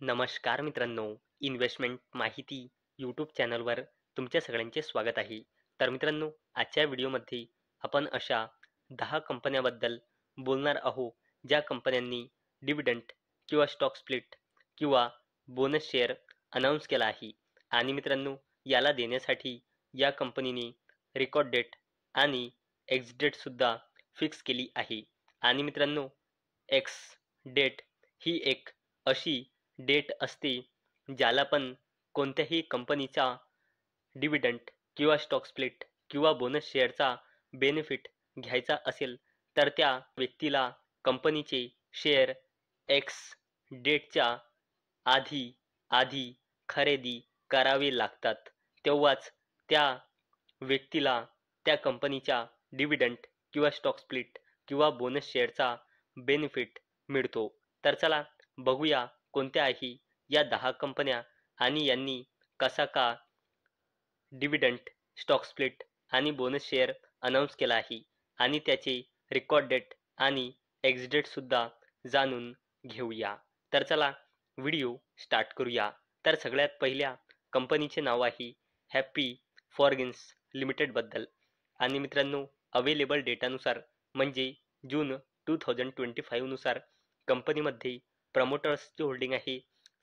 नमस्कार मित्रांनो, इन्व्हेस्टमेंट माहिती यूट्यूब चॅनलवर तुमच्या सगळ्यांचे स्वागत आहे. तर मित्रांनो, आजच्या व्हिडिओमध्ये आपण अशा 10 कंपन्याबद्दल बोलणार आहोत, ज्या कंपन्यांनी डिव्हिडंड किंवा स्टॉक स्प्लिट किंवा बोनस शेअर अनाऊन्स केला आहे. आणि मित्रांनो, याला देण्यासाठी या कंपनीने रेकॉर्ड डेट आणि एक्स डेटसुद्धा फिक्स केली आहे. आणि मित्रांनो, एक्स डेट ही एक अशी डेट असते ज्याला पण कोणत्याही कंपनीचा डिव्हिडंड किंवा स्टॉक स्प्लिट किंवा बोनस शेअरचा बेनिफिट घ्यायचा असेल तर त्या व्यक्तीला कंपनीचे शेअर एक्स डेटच्या आधी आधी खरेदी करावे लागतात. तेव्हाच त्या व्यक्तीला त्या कंपनीच्या डिव्हिडंड किंवा स्टॉक स्प्लिट किंवा बोनस शेअरचा बेनिफिट मिळतो. तर चला बघूया कोणत्या आहे या 10 कंपन्या आणि यांनी कसा का डिव्हिडंड, स्टॉक स्प्लिट आणि बोनस शेअर अनाऊन्स केला आहे आणि त्याचे रेकॉर्ड डेट आणि एक्स डेट सुद्धा जाणून घेऊया. तर चला व्हिडिओ स्टार्ट करूया. तर सगळ्यात पहिल्या कंपनीचे नाव आहे हॅपी फॉरगिन्स लिमिटेड बद्दल. आणि मित्रांनो, अवेलेबल डेटानुसार म्हणजे जून 2025 नुसार कंपनीमध्ये प्रमोटर्सची होल्डिंग आहे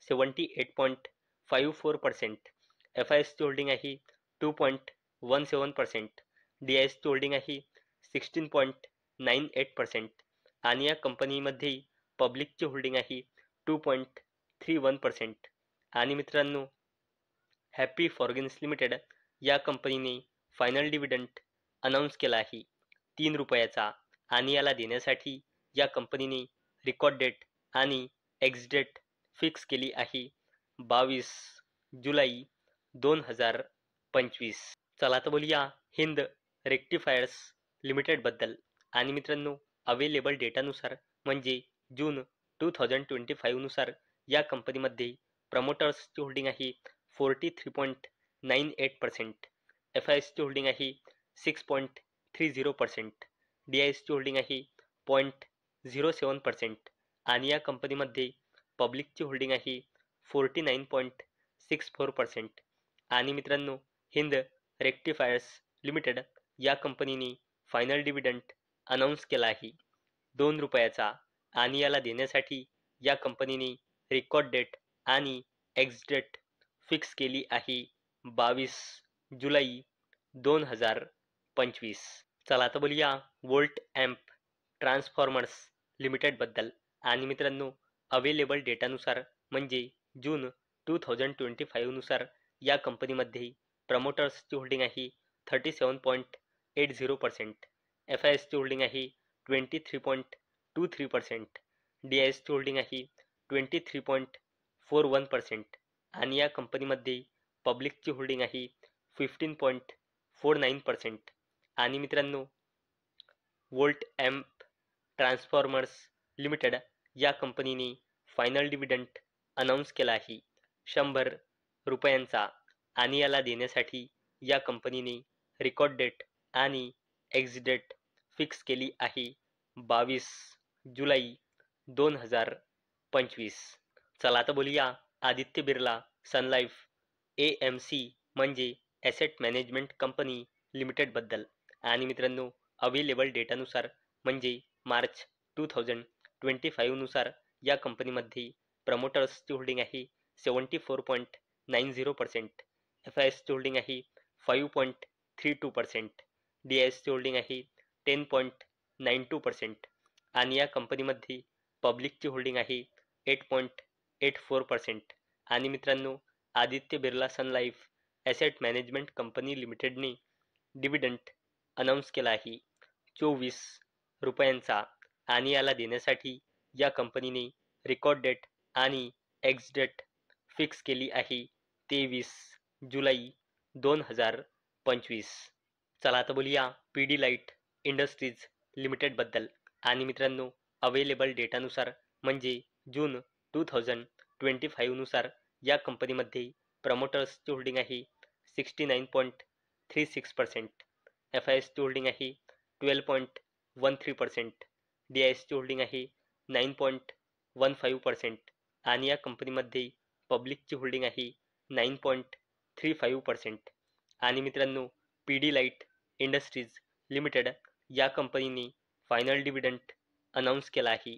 78.54%, एफ आय एसची होल्डिंग आहे 2.17%, डी आय एसची होल्डिंग आहे 16.98% आणि या कंपनीमध्ये पब्लिकची होल्डिंग आहे 2.31%. आणि मित्रांनो, हॅपी फॉरगिन्स लिमिटेड या कंपनीने फायनल डिव्हिडंड अनाऊन्स केला आहे 3 रुपयाचा आणि याला देण्यासाठी या कंपनीने रेकॉर्ड डेट आणि एक्स डेट फिक्स केली आहे 22 जुलै 2025. चला तर बोलूया हिंद रेक्टिफायर्स लिमिटेड बद्दल. आणि मित्रांनो, अवेलेबल डेटानुसार म्हणजे जून 2025 नुसार या कंपनीमध्ये प्रमोटर्सची होल्डिंग आहे 43.98%, एफ आय एसची होल्डिंग आहे 6.30%, डी आय एसची होल्डिंग आहे 0.07% आणि या कंपनीमध्ये पब्लिकची होल्डिंग आहे 49.64%. आणि मित्रांनो, हिंद रेक्टिफायर्स लिमिटेड या कंपनीने फायनल डिव्हिडंड अनाऊन्स केला आहे 2 रुपयाचा आणि याला देण्यासाठी या कंपनीने रेकॉर्ड डेट आणि एक्स डेट फिक्स केली आहे 22 जुलै 2025. चला तर बोलूया वोल्ट एम्प ट्रान्सफॉर्मर्स लिमिटेड बद्दल. आणि मित्रांनो, अवेलेबल डेटानुसार म्हणजे जून 2025 नुसार या कंपनीमध्ये प्रमोटर्सची होल्डिंग आहे 37.80%, एफ आय एसची होल्डिंग आहे 23.23%, डी आय एसची होल्डिंग आहे 23.41% आणि या कंपनीमध्ये पब्लिकची होल्डिंग आहे 15.49%. आणि मित्रांनो, वोल्ट एम्प ट्रान्सफॉर्मर्स लिमिटेड या कंपनीने फायनल डिव्हिडंड अनाऊन्स केला आहे 100 रुपयांचा आणि याला देण्यासाठी या कंपनीने रेकॉर्ड डेट आणि एक्स डेट फिक्स केली आहे 22 जुलै 2025. चला तर बोलूया Aditya Birla sun life AMC म्हणजे ॲसेट मॅनेजमेंट कंपनी लिमिटेड बद्दल. आणि मित्रांनो, अवेलेबल डेटानुसार म्हणजे मार्च 2025 नुसार या कंपनीमध्ये प्रमोटर्सची होल्डिंग आहे 74.90%, एफ आय एसची होल्डिंग आहे 5.32%, डी आय एसची होल्डिंग आहे 10.92% आणि या कंपनीमध्ये पब्लिकची होल्डिंग आहे 8.84%. आणि मित्रांनो, Aditya Birla sun life asset management company लिमिटेडने डिव्हिडंड अनाऊन्स केला आहे 24 रुपयांचा आणि याला देण्यासाठी या कंपनीने रेकॉर्ड डेट आणि एक्स डेट फिक्स केली आहे 23 जुलै 2025. चला तर बोलूया PD लाईट इंडस्ट्रीज लिमिटेड बद्दल. आणि मित्रांनो, अवेलेबल डेटानुसार म्हणजे जून 2025 नुसार या कंपनीमध्ये प्रमोटर्सची होल्डिंग आहे 69.36%, एफ आय एसची होल्डिंग आहे 12.13%, डी आय एसची होल्डिंग आहे 9.15% आणि या कंपनीमध्ये पब्लिकची होल्डिंग आहे 9.35%. आणि मित्रांनो, पीडीलाइट इंडस्ट्रीज लिमिटेड या कंपनीने फायनल डिव्हिडंड अनाऊन्स केला आहे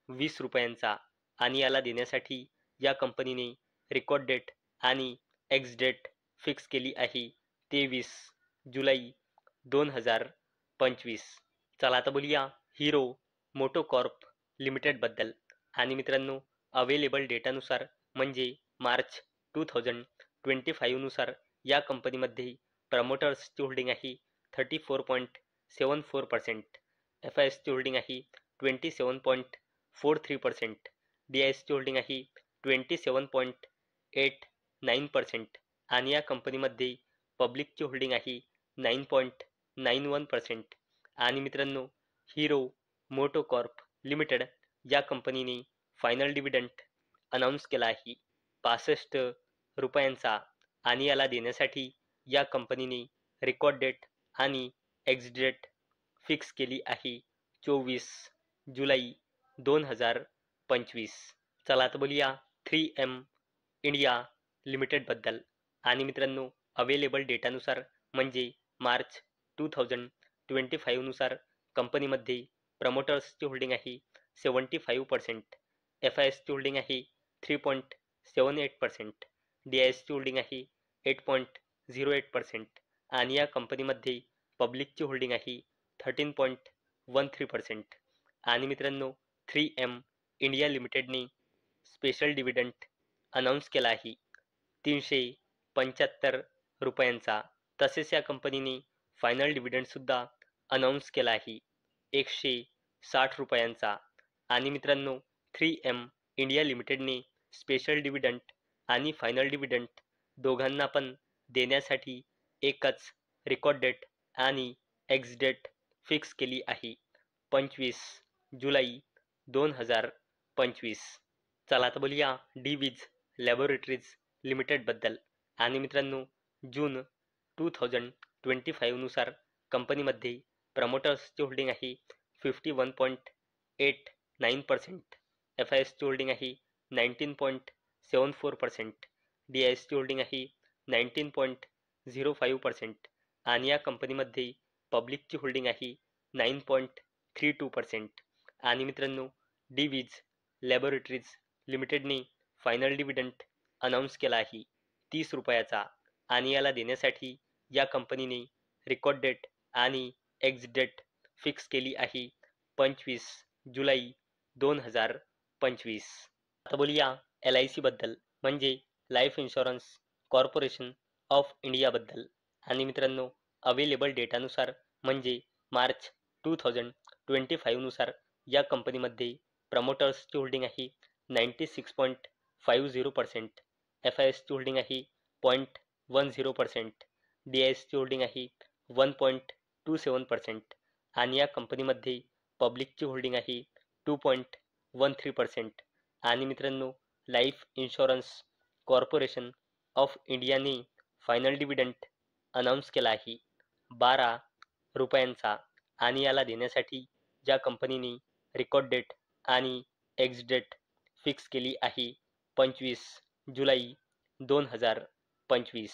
20 रुपयांचा. आणि याला देण्यासाठी या कंपनीने रेकॉर्ड डेट आणि एक्स डेट फिक्स केली आहे 23 जुलै 2025. चला आता बोलूया हिरो मोटोकॉर्प लिमिटेड बद्दल. आणि मित्रांनो, अवेलेबल डेटानुसार म्हणजे मार्च 2025 नुसार या कंपनीमध्ये प्रमोटर्सची होल्डिंग आहे 34.74%, एफआयएसची होल्डिंग आहे 27.43%, डीआयएसची होल्डिंग आहे 27.89% आणि या कंपनीमध्ये पब्लिकची होल्डिंग आहे 9.91%. आणि मित्रांनो, हिरो मोटोकॉर्प लिमिटेड या कंपनीने फायनल डिव्हिडंड अनाऊन्स केला आहे 65 रुपयांचा. आणि याला देण्यासाठी या कंपनीने रेकॉर्ड डेट आणि एक्स डेट फिक्स केली आहे 24 जुलै 2025. चला आता बोलूया 3M इंडिया लिमिटेड बद्दल. आणि मित्रांनो, अवेलेबल डेटानुसार म्हणजे मार्च 2025 नुसार कंपनीमध्ये प्रमोटर्सची होल्डिंग आहे 75%, एफआयएसची होल्डिंग आहे 3.78%, डीआयएसची होल्डिंग आहे 8.08% आणि या कंपनीमध्ये पब्लिकची होल्डिंग आहे 13.13%. आणि मित्रांनो, 3M इंडिया लिमिटेडने स्पेशल डिव्हिडंड अनाऊन्स केला आहे 375 रुपयांचा. तसेच या कंपनीने फायनल डिव्हिडंड सुद्धा अनाऊन्स केला आहे 160 रुपयांचा. आणि मित्रांनो, 3M इंडिया लिमिटेडने स्पेशल डिव्हिडंड आणि फायनल डिव्हिडंड दोघांना पण देण्यासाठी एकच रेकॉर्ड डेट आणि एक्स डेट फिक्स केली आहे 25 जुलै 2025. चला आता बोलूया डीवीज लॅबोरेटरीज लिमिटेड बद्दल. आणि मित्रांनो, जून 2025 नुसार कंपनीमध्ये प्रमोटर्सची होल्डिंग आहे 51.89%, एफआयएसची होल्डिंग आहे 19.74%, डीआयएसची होल्डिंग आहे 19.05% आणि या कंपनीमध्ये पब्लिकची होल्डिंग आहे 9.32%. आणि मित्रांनो, डीवीज लॅबोरेटरीज लिमिटेडने फायनल डिव्हिडंड अनाऊन्स केला आहे 30 रुपयाचा. आणि याला देण्यासाठी या कंपनीने रेकॉर्ड डेट आणि एक्स डेट फिक्स केली आहे 25 जुलै 2025. आता बोलूया LIC बद्दल म्हणजे life insurance corporation of India बद्दल. आणि मित्रांनो, अवेलेबल डेटानुसार म्हणजे मार्च 2025 नुसार या कंपनीमध्ये प्रमोटर्सची होल्डिंग आहे 96.50%, एफआयएसची होल्डिंग आहे 0.10%, डीआयएसची होल्डिंग आहे 1.27% आणि या कंपनीमध्ये पब्लिकची होल्डिंग आहे 2.13%. आणि मित्रांनो, लाईफ इन्शुरन्स कॉर्पोरेशन ऑफ इंडियाने फायनल डिव्हिडंड अनाऊन्स केला आहे 12 रुपयांचा. आणि याला देण्यासाठी ज्या कंपनीने रेकॉर्ड डेट आणि एक्स डेट फिक्स केली आहे 25 जुलै 2025.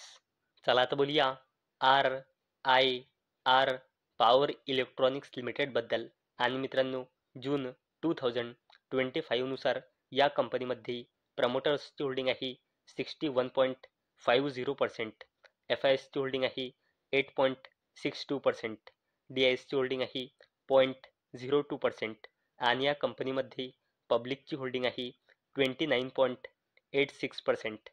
चला आता बोलूया RIR पॉवर इलेक्ट्रॉनिक्स लिमिटेड बद्दल. आणि मित्रांनो, जून 2025 नुसार या कंपनीमध्ये प्रमोटर्सची होल्डिंग आहे 61.50%, एफआयएसची होल्डिंग आहे 8.62%, डीआयएसची होल्डिंग आहे 0.02% आणि या कंपनीमध्ये पब्लिकची होल्डिंग आहे 29.86%.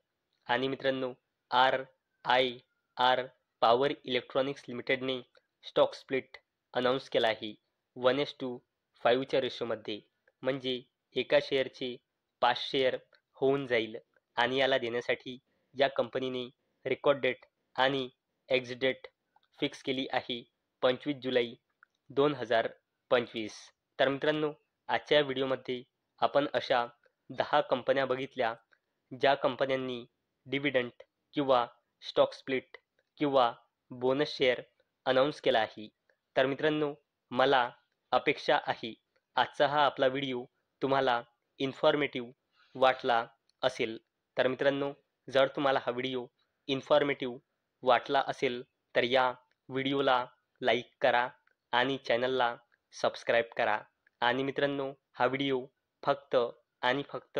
आणि मित्रांनो, RIR पॉवर इलेक्ट्रॉनिक्स लिमिटेडने स्टॉक स्प्लिट अनाऊन्स केला आहे 1:5च्या रेशोमध्ये, म्हणजे एका शेअरचे 5 शेअर होऊन जाईल. आणि याला देण्यासाठी या कंपनीने रेकॉर्ड डेट आणि एक्स डेट फिक्स केली आहे 25 जुलै 2025. तर मित्रांनो, आजच्या व्हिडिओमध्ये आपण अशा 10 कंपन्या बघितल्या ज्या कंपन्यांनी डिव्हिडंड किंवा स्टॉक स्प्लिट किंवा बोनस शेअर अनाऊन्स केला आहे. तर मित्रांनो, मला अपेक्षा आहे आजचा हा आपला व्हिडिओ तुम्हाला इन्फॉर्मेटिव्ह वाटला असेल. तर मित्रांनो, जर तुम्हाला हा व्हिडिओ इन्फॉर्मेटिव्ह वाटला असेल तर या व्हिडिओला लाईक करा आणि चॅनलला सबस्क्राईब करा. आणि मित्रांनो, हा व्हिडिओ फक्त आणि फक्त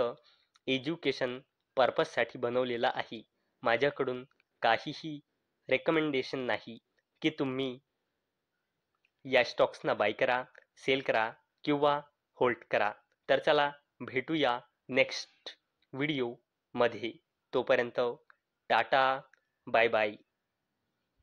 एज्युकेशन पर्पजसाठी बनवलेला आहे. माझ्याकडून काहीही रेकमेंडेशन नाही की तुम्ही या स्टॉक्सना बाय करा, सेल करा किंवा होल्ड करा. तर चला भेटूया नेक्स्ट व्हिडिओमध्ये. तोपर्यंत टाटा, बाय बाय.